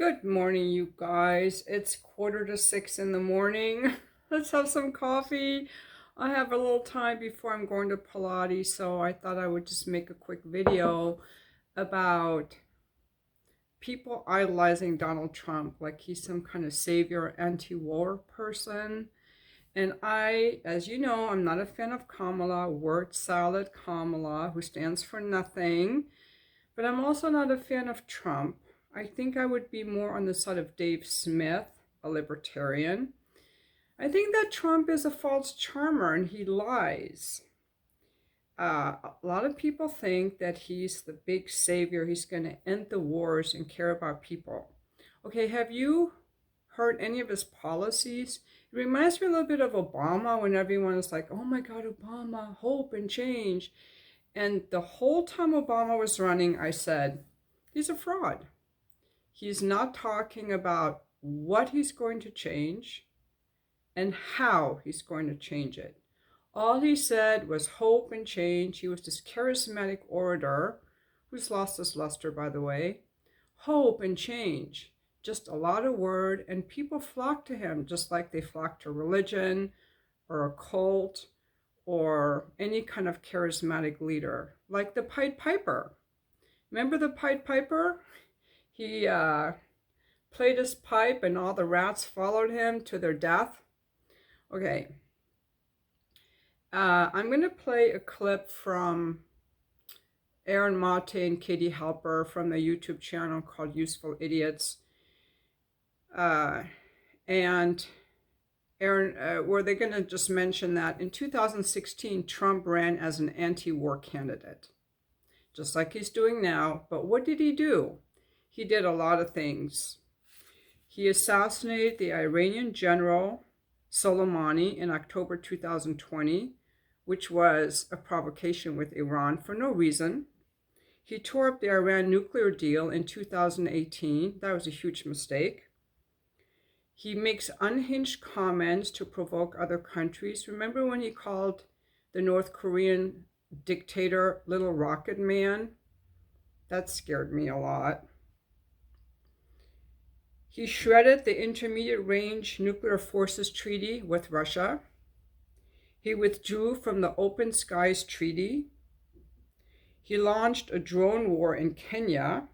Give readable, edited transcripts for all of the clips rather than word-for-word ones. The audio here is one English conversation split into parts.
Good morning, you guys. It's 5:45 in the morning. Let's have some coffee. I have a little time before I'm going to Pilates, so I thought I would just make a quick video about people idolizing Donald Trump like he's some kind of savior, anti-war person. And as you know, I'm not a fan of Kamala, word salad Kamala, who stands for nothing. But I'm also not a fan of Trump. I think I would be more on the side of Dave Smith, a libertarian. I think that Trump is a false charmer and he lies. A lot of people think that he's the big savior. He's going to end the wars and care about people. Okay, have you heard any of his policies? It reminds me a little bit of Obama when everyone is like, oh my God, Obama, hope and change. And the whole time Obama was running, I said, he's a fraud. He's not talking about what he's going to change and how he's going to change it. All he said was hope and change. He was this charismatic orator, who's lost his luster, by the way. Hope and change. Just a lot of word, and people flock to him just like they flock to religion or a cult or any kind of charismatic leader, like the Pied Piper. Remember the Pied Piper? He played his pipe and all the rats followed him to their death. Okay. I'm going to play a clip from Aaron Mate and Katie Halper from the YouTube channel called Useful Idiots. And Aaron, were they going to just mention that in 2016, Trump ran as an anti-war candidate, just like he's doing now. But what did he do? He did a lot of things. He assassinated the Iranian general Soleimani in October 2020, which was a provocation with Iran for no reason. He tore up the Iran nuclear deal in 2018. That was a huge mistake. He makes unhinged comments to provoke other countries. Remember when he called the North Korean dictator Little Rocket Man? That scared me a lot. He shredded the Intermediate Range Nuclear Forces Treaty with Russia. He withdrew from the Open Skies Treaty. He launched a drone war in Kenya.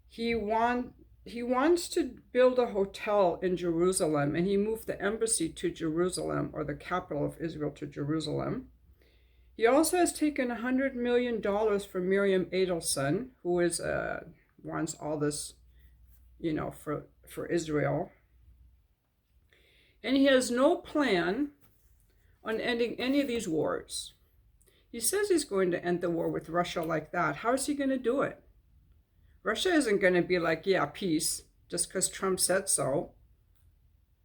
He wants to build a hotel in Jerusalem, and he moved the embassy to Jerusalem, or the capital of Israel, to Jerusalem. He also has taken $100 million from Miriam Adelson, who is wants all this, for Israel. And he has no plan on ending any of these wars. He says he's going to end the war with Russia like that. How is he going to do it? Russia isn't going to be like, yeah, peace, just because Trump said so.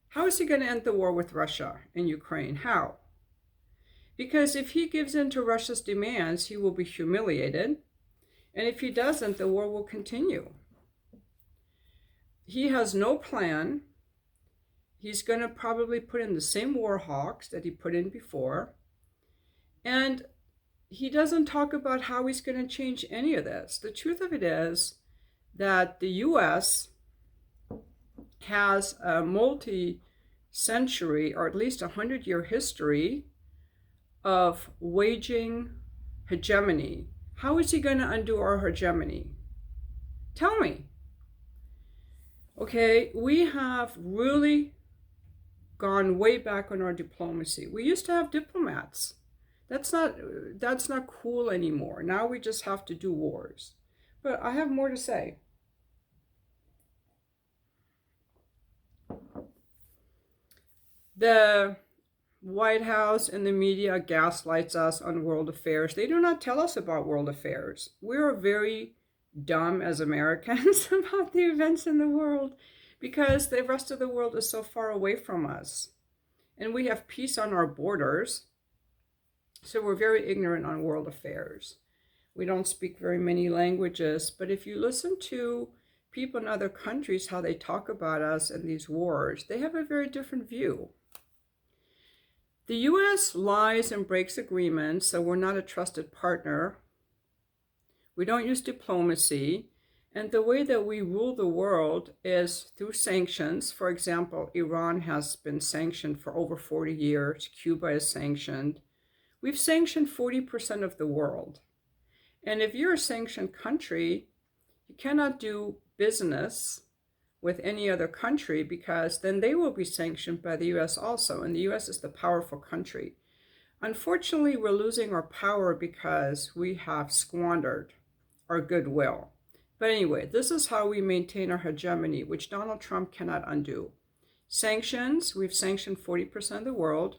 How is he going to end the war with Russia and Ukraine? How? Because if he gives in to Russia's demands, he will be humiliated. And if he doesn't, the war will continue. He has no plan. He's going to probably put in the same war hawks that he put in before. And he doesn't talk about how he's going to change any of this. The truth of it is that the U.S. has a multi-century, or at least 100-year history of waging hegemony. How is he going to undo our hegemony? Tell me. Okay, we have really gone way back on our diplomacy. We used to have diplomats. That's not cool anymore. Now we just have to do wars. But I have more to say. The White House and the media gaslights us on world affairs. They do not tell us about world affairs. We're very dumb as Americans about the events in the world because the rest of the world is so far away from us. And we have peace on our borders. So we're very ignorant on world affairs. We don't speak very many languages, but if you listen to people in other countries, how they talk about us and these wars, they have a very different view. The U.S. lies and breaks agreements, so we're not a trusted partner. We don't use diplomacy, And the way that we rule the world is through sanctions. For example, Iran has been sanctioned for over 40 years. Cuba is sanctioned. We've sanctioned 40% of the world. And if you're a sanctioned country, you cannot do business with any other country because then they will be sanctioned by the US also. And the US is the powerful country. Unfortunately, we're losing our power because we have squandered our goodwill. But anyway, this is how we maintain our hegemony, which Donald Trump cannot undo. Sanctions, we've sanctioned 40% of the world.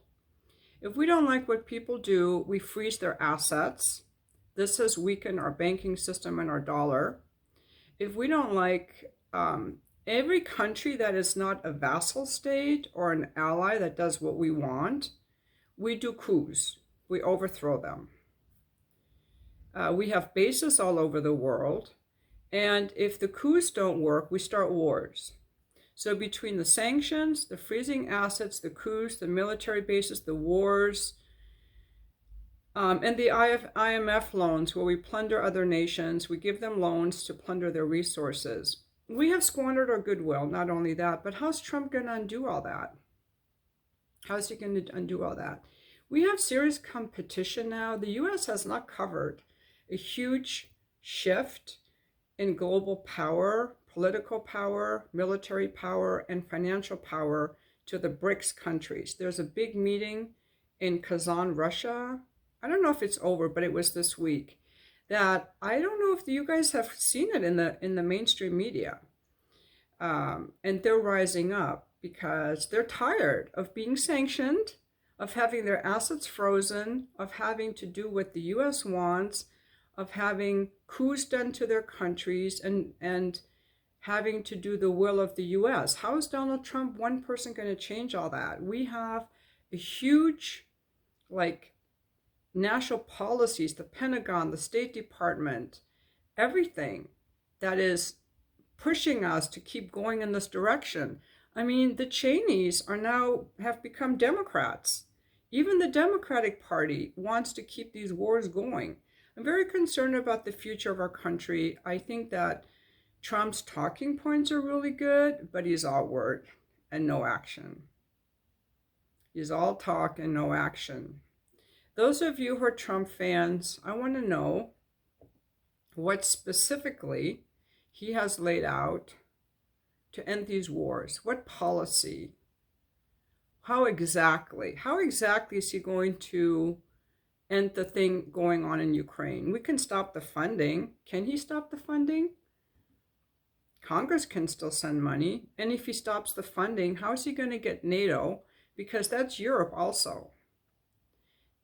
If we don't like what people do, we freeze their assets. This has weakened our banking system and our dollar. If we don't like every country that is not a vassal state or an ally that does what we want, we do coups. We overthrow them. We have bases all over the world. And if the coups don't work, we start wars. So between the sanctions, the freezing assets, the coups, the military bases, the wars, and the IMF loans where we plunder other nations, we give them loans to plunder their resources. We have squandered our goodwill, not only that, but how's Trump going to undo all that? How's he going to undo all that? We have serious competition now. The US has not covered a huge shift in global power, political power, military power, and financial power to the BRICS countries. There's a big meeting in Kazan, Russia. I don't know if it's over, but it was this week. That I don't know if you guys have seen it in the mainstream media. And they're rising up because they're tired of being sanctioned, of having their assets frozen, of having to do what the US wants, of having coups done to their countries, and having to do the will of the US. How is Donald Trump, one person, going to change all that? We have a huge, national policies, the Pentagon, the State Department, everything that is pushing us to keep going in this direction. I mean, the Cheneys have become Democrats. Even the Democratic Party wants to keep these wars going. I'm very concerned about the future of our country. I think that Trump's talking points are really good, but he's all word and no action. He's all talk and no action. Those of you who are Trump fans, I want to know what specifically he has laid out to end these wars. What policy? How exactly is he going to end the thing going on in Ukraine? We can stop the funding. Can he stop the funding? Congress can still send money. And if he stops the funding, how is he going to get NATO? Because that's Europe also.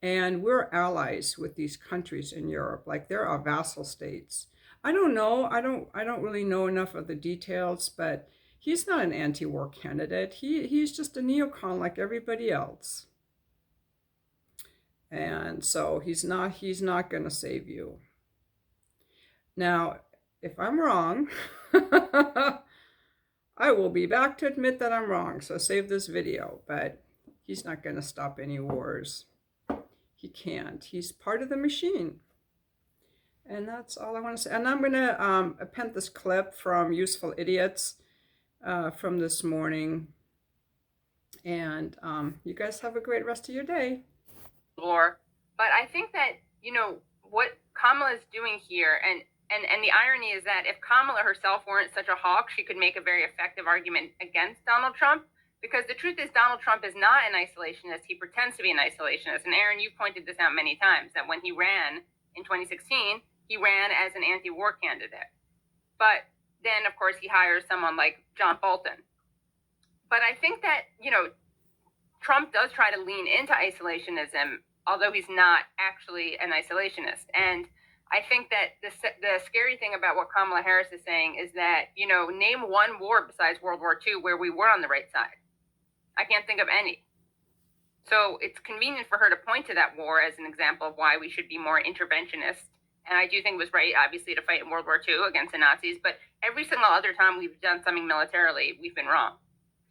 And we're allies with these countries in Europe, like they're our vassal states. I don't know. I don't really know enough of the details, but he's not an anti-war candidate. He's just a neocon like everybody else. And so he's not going to save you. Now, if I'm wrong, I will be back to admit that I'm wrong. So save this video, but he's not going to stop any wars. He can't. He's part of the machine. And that's all I want to say. And I'm going to append this clip from Useful Idiots from this morning. And you guys have a great rest of your day. But I think that, what Kamala is doing here, and the irony is that if Kamala herself weren't such a hawk, she could make a very effective argument against Donald Trump. Because the truth is, Donald Trump is not an isolationist. He pretends to be an isolationist. And Aaron, you pointed this out many times, that when he ran in 2016, he ran as an anti-war candidate. But then, of course, he hires someone like John Bolton. But I think that, Trump does try to lean into isolationism, although he's not actually an isolationist. And I think that the scary thing about what Kamala Harris is saying is that, name one war besides World War II where we were on the right side. I can't think of any. So it's convenient for her to point to that war as an example of why we should be more interventionist. And I do think it was right, obviously, to fight in World War II against the Nazis. But every single other time we've done something militarily, we've been wrong.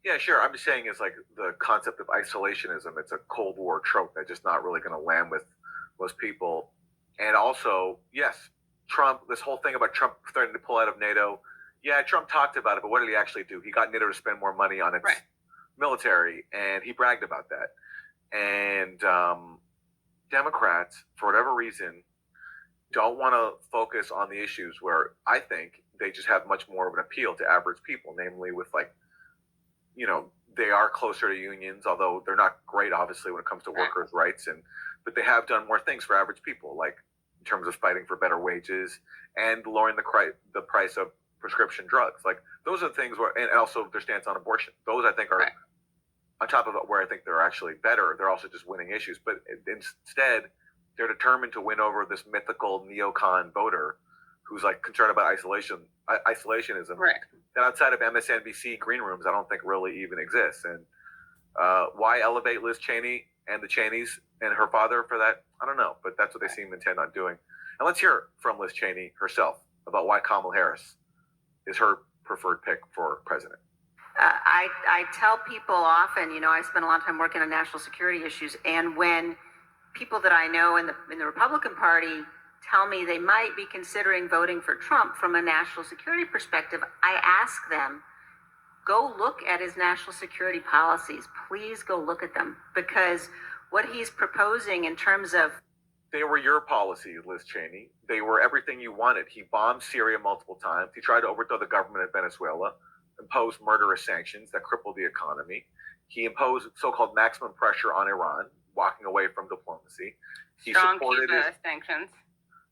Yeah, sure. I'm just saying it's like the concept of isolationism. It's a Cold War trope that's just not really going to land with most people. And also, yes, Trump, this whole thing about Trump threatening to pull out of NATO. Yeah, Trump talked about it, but what did he actually do? He got NATO to spend more money on its military, and he bragged about that. And Democrats, for whatever reason, don't want to focus on the issues where I think they just have much more of an appeal to average people, namely with they are closer to unions, although they're not great, obviously, when it comes to workers' rights, but they have done more things for average people, like in terms of fighting for better wages and lowering the price of prescription drugs. Like those are the things and also their stance on abortion. Those I think are on top of it where I think they're actually better. They're also just winning issues, but instead they're determined to win over this mythical neocon voter who's like concerned about isolationism. Right. That outside of MSNBC green rooms, I don't think really even exists. And why elevate Liz Cheney and the Cheneys and her father for that? I don't know, but that's what they seem intent on doing. And let's hear from Liz Cheney herself about why Kamala Harris is her preferred pick for president. I tell people often, I spend a lot of time working on national security issues, and when people that I know in the Republican Party tell me they might be considering voting for Trump from a national security perspective, I ask them, go look at his national security policies. Please go look at them, because what he's proposing in terms of... They were your policies, Liz Cheney. They were everything you wanted. He bombed Syria multiple times. He tried to overthrow the government of Venezuela, imposed murderous sanctions that crippled the economy. He imposed so-called maximum pressure on Iran, walking away from diplomacy. He Strong supported Cuba sanctions.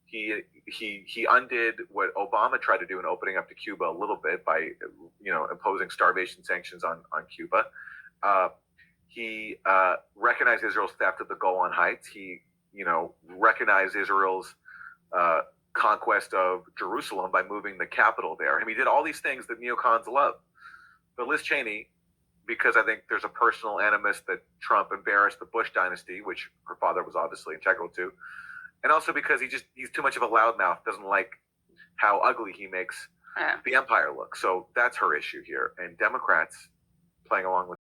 He undid what Obama tried to do in opening up to Cuba a little bit by imposing starvation sanctions on Cuba. He recognized Israel's theft of the Golan Heights. He recognized Israel's conquest of Jerusalem by moving the capital there. And he did all these things that neocons love. But Liz Cheney, because I think there's a personal animus that Trump embarrassed the Bush dynasty, which her father was obviously integral to, and also because he's too much of a loudmouth, doesn't like how ugly he makes the empire look. So that's her issue here. And Democrats playing along with